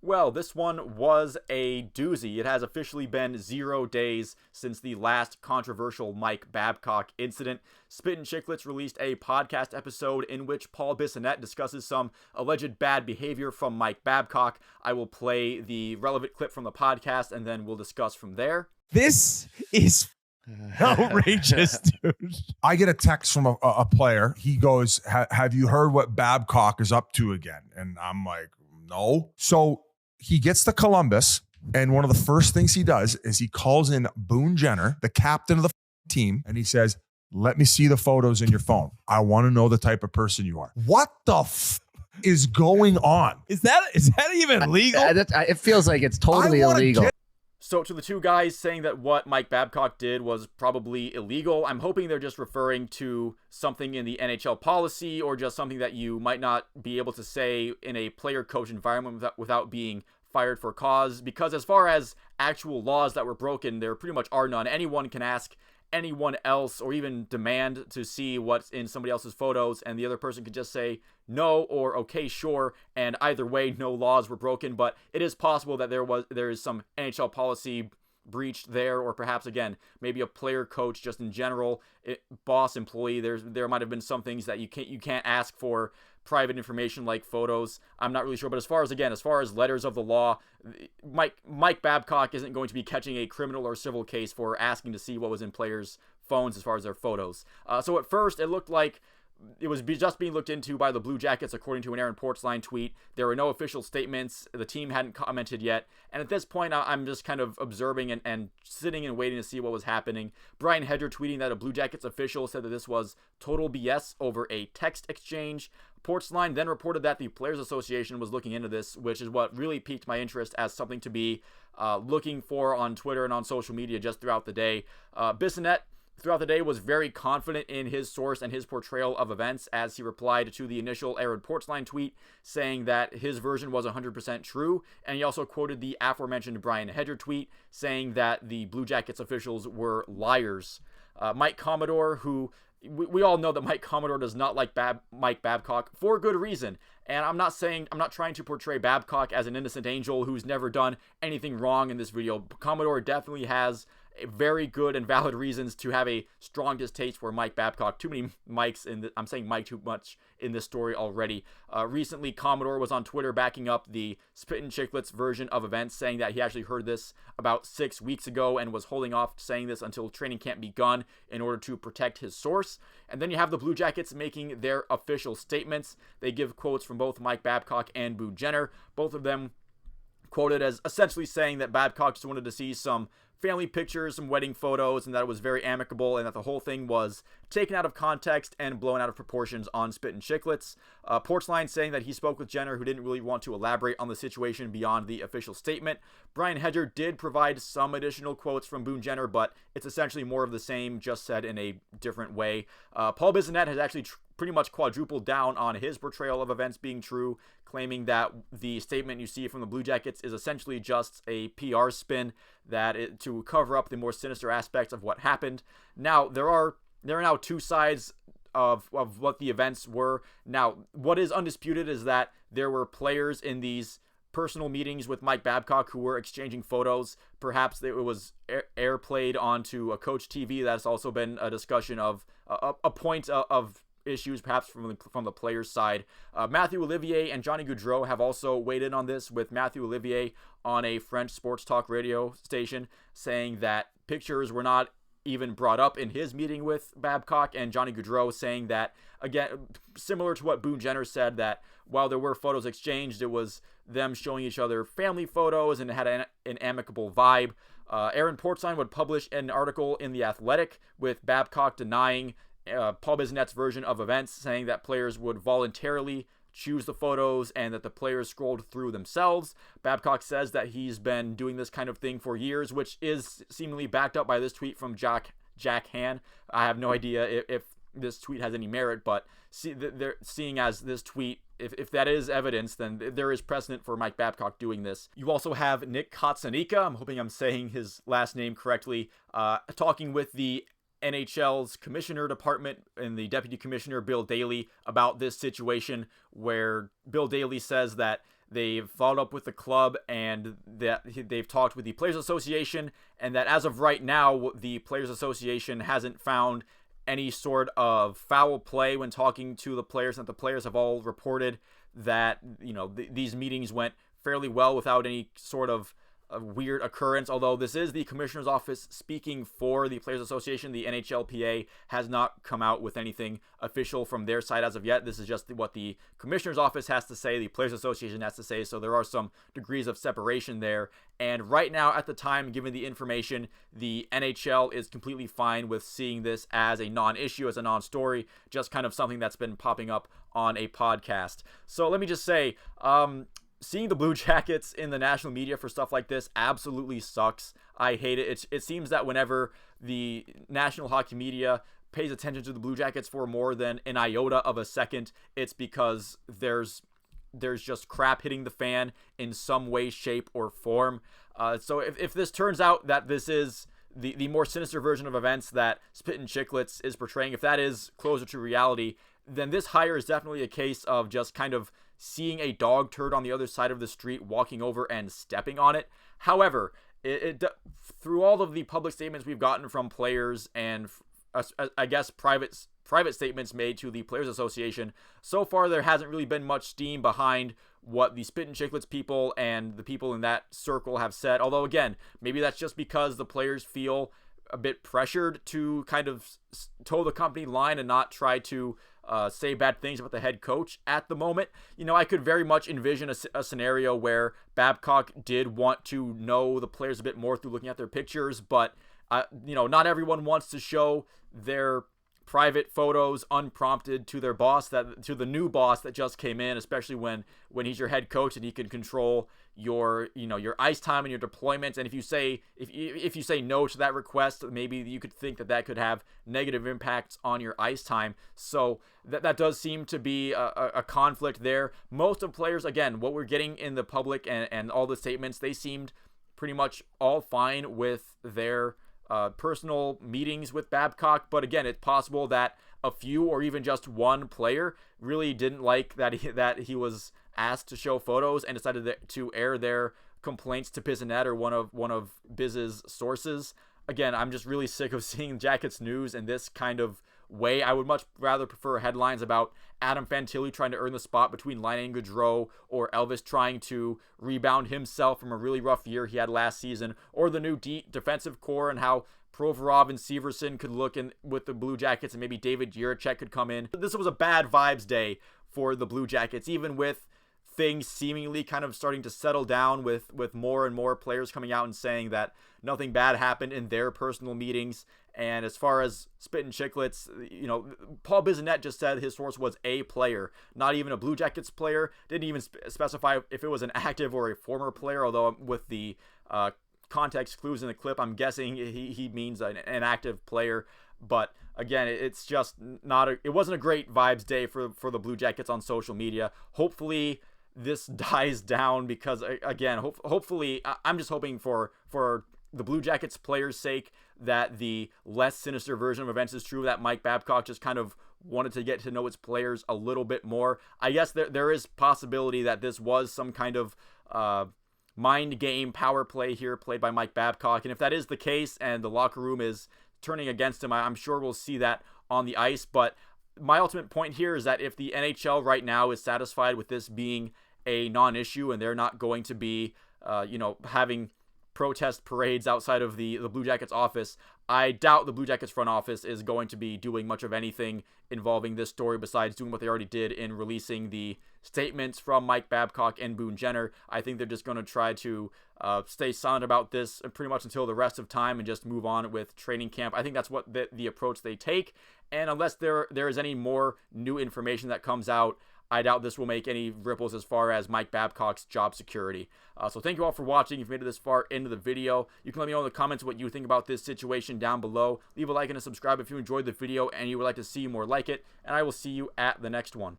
Well, this one was a doozy. It has officially been 0 days since the last controversial Mike Babcock incident. Spittin' Chiclets released a podcast episode in which Paul Bissonnette discusses some alleged bad behavior from Mike Babcock. I will play the relevant clip from the podcast, and then we'll discuss from there. This is outrageous, dude. I get a text from a player. He goes, have you heard what Babcock is up to again? And I'm like, no. So he gets to Columbus, and one of the first things he does is he calls in Boone Jenner, the captain of the team, and he says, let me see the photos in your phone. I want to know the type of person you are. What the is going on? Is that even legal? It feels like it's totally illegal. So to the two guys saying that what Mike Babcock did was probably illegal, I'm hoping they're just referring to something in the NHL policy or just something that you might not be able to say in a player-coach environment without being fired for cause. Because as far as actual laws that were broken, there pretty much are none. Anyone can ask anyone else or even demand to see what's in somebody else's photos, and the other person can just say no or okay, sure, and either way no laws were broken. But it is possible that there is some NHL policy breached there, or perhaps again maybe a player coach just in general, boss employee, there might have been some things that you can't ask for private information like photos. I'm not really sure, but as far as letters of the law, Mike Babcock isn't going to be catching a criminal or civil case for asking to see what was in players' phones as far as their photos. So at first it looked like it was just being looked into by the Blue Jackets, according to an Aaron Portzline tweet. There were no official statements. The team hadn't commented yet. And at this point, I'm just kind of observing and sitting and waiting to see what was happening. Brian Hedger tweeting that a Blue Jackets official said that this was total BS over a text exchange. Portzline then reported that the Players Association was looking into this, which is what really piqued my interest as something to be looking for on Twitter and on social media just throughout the day. Bissonnette throughout the day was very confident in his source and his portrayal of events as he replied to the initial Aaron Portzline tweet saying that his version was 100% true, and he also quoted the aforementioned Brian Hedger tweet saying that the Blue Jackets officials were liars. Mike Commodore, who we all know that Mike Commodore does not like Mike Babcock for good reason. And I'm not trying to portray Babcock as an innocent angel who's never done anything wrong in this video. Commodore definitely has very good and valid reasons to have a strong distaste for Mike Babcock. Too many Mikes I'm saying Mike too much in this story already. Recently, Commodore was on Twitter backing up the Spittin' Chiclets version of events, saying that he actually heard this about 6 weeks ago and was holding off saying this until training camp begun in order to protect his source. And then you have the Blue Jackets making their official statements. They give quotes from both Mike Babcock and Boone Jenner, both of them quoted as essentially saying that Babcock just wanted to see some family pictures, some wedding photos, and that it was very amicable, and that the whole thing was taken out of context and blown out of proportions on Spittin' Chiclets. Portzline saying that he spoke with Jenner, who didn't really want to elaborate on the situation beyond the official statement. Brian Hedger did provide some additional quotes from Boone Jenner, but it's essentially more of the same, just said in a different way. Paul Bissonnette has actually pretty much quadrupled down on his portrayal of events being true, claiming that the statement you see from the Blue Jackets is essentially just a PR spin to cover up the more sinister aspects of what happened. Now, there are now two sides of what the events were. Now, what is undisputed is that there were players in these personal meetings with Mike Babcock who were exchanging photos. Perhaps it was airplayed onto a coach TV. That's also been a discussion of a point of issues perhaps from the players' side. Matthew Olivier and Johnny Gaudreau have also weighed in on this, with Matthew Olivier on a French sports talk radio station saying that pictures were not even brought up in his meeting with Babcock, and Johnny Gaudreau saying that, again, similar to what Boone Jenner said, that while there were photos exchanged, it was them showing each other family photos and it had an amicable vibe. Aaron Portzline would publish an article in The Athletic with Babcock denying Paul Bissonnette's version of events, saying that players would voluntarily choose the photos and that the players scrolled through themselves. Babcock says that he's been doing this kind of thing for years, which is seemingly backed up by this tweet from Jack Han. I have no idea if this tweet has any merit, but seeing as this tweet, if that is evidence, then there is precedent for Mike Babcock doing this. You also have Nick Kotsanika, I'm hoping I'm saying his last name correctly, talking with the NHL's commissioner department and the deputy commissioner Bill Daly about this situation, where Bill Daly says that they've followed up with the club and that they've talked with the Players Association, and that as of right now, the Players Association hasn't found any sort of foul play when talking to the players, and the players have all reported that, these meetings went fairly well without any sort of a weird occurrence. Although this is the commissioner's office speaking for the Players Association, the NHLPA has not come out with anything official from their side as of yet. This is just what the commissioner's office has to say, the Players Association has to say, so there are some degrees of separation there. And right now, at the time, given the information, the NHL is completely fine with seeing this as a non-issue, as a non-story, just kind of something that's been popping up on a podcast. So let me just say, seeing the Blue Jackets in the national media for stuff like this absolutely sucks. I hate it. It seems that whenever the national hockey media pays attention to the Blue Jackets for more than an iota of a second, it's because there's just crap hitting the fan in some way, shape, or form. So if this turns out that this is the more sinister version of events that Spittin' Chiclets is portraying, if that is closer to reality, then this hire is definitely a case of just kind of seeing a dog turd on the other side of the street, walking over and stepping on it. However, through all of the public statements we've gotten from players and I guess private statements made to the Players Association, so far there hasn't really been much steam behind what the Spittin' Chiclets people and the people in that circle have said. Although, again, maybe that's just because the players feel a bit pressured to kind of toe the company line and not try to say bad things about the head coach at the moment. I could very much envision a scenario where Babcock did want to know the players a bit more through looking at their pictures, but not everyone wants to show their private photos unprompted to their boss, to the new boss that just came in, especially when he's your head coach and he can control your ice time and your deployments. And if you say no to that request, maybe you could think that could have negative impacts on your ice time. So that does seem to be a conflict there. Most of players, again, what we're getting in the public and all the statements, they seemed pretty much all fine with their personal meetings with Babcock. But again, it's possible that a few or even just one player really didn't like that he was asked to show photos and decided to air their complaints to Pizzanet or one of Biz's sources. Again, I'm just really sick of seeing Jackets news in this kind of way. I would much rather prefer headlines about Adam Fantilli trying to earn the spot between Laine and Gaudreau, or Elvis trying to rebound himself from a really rough year he had last season, or the new defensive core and how Provorov and Severson could look in with the Blue Jackets, and maybe David Jiricek could come in. This was a bad vibes day for the Blue Jackets, even with things seemingly kind of starting to settle down with more and more players coming out and saying that nothing bad happened in their personal meetings. And as far as Spittin' Chiclets, Paul Bissonnette just said his source was a player, not even a Blue Jackets player. Didn't even specify if it was an active or a former player, although with the context clues in the clip, I'm guessing he means an active player. But again, it's just it wasn't a great vibes day for the Blue Jackets on social media. Hopefully this dies down, because again, hopefully I'm just hoping for the Blue Jackets players' sake that the less sinister version of events is true, that Mike Babcock just kind of wanted to get to know its players a little bit more. I guess there is possibility that this was some kind of mind game power play here played by Mike Babcock. And if that is the case and the locker room is turning against him, I'm sure we'll see that on the ice. But my ultimate point here is that if the NHL right now is satisfied with this being a non-issue and they're not going to be, having protest parades outside of the Blue Jackets office, I doubt the Blue Jackets front office is going to be doing much of anything involving this story besides doing what they already did in releasing the statements from Mike Babcock and Boone Jenner. I think they're just going to try to stay silent about this pretty much until the rest of time and just move on with training camp. I think that's what the approach they take. And unless there is any more new information that comes out, I doubt this will make any ripples as far as Mike Babcock's job security. So thank you all for watching. If you made it this far into the video, you can let me know in the comments what you think about this situation down below. Leave a like and a subscribe if you enjoyed the video and you would like to see more like it. And I will see you at the next one.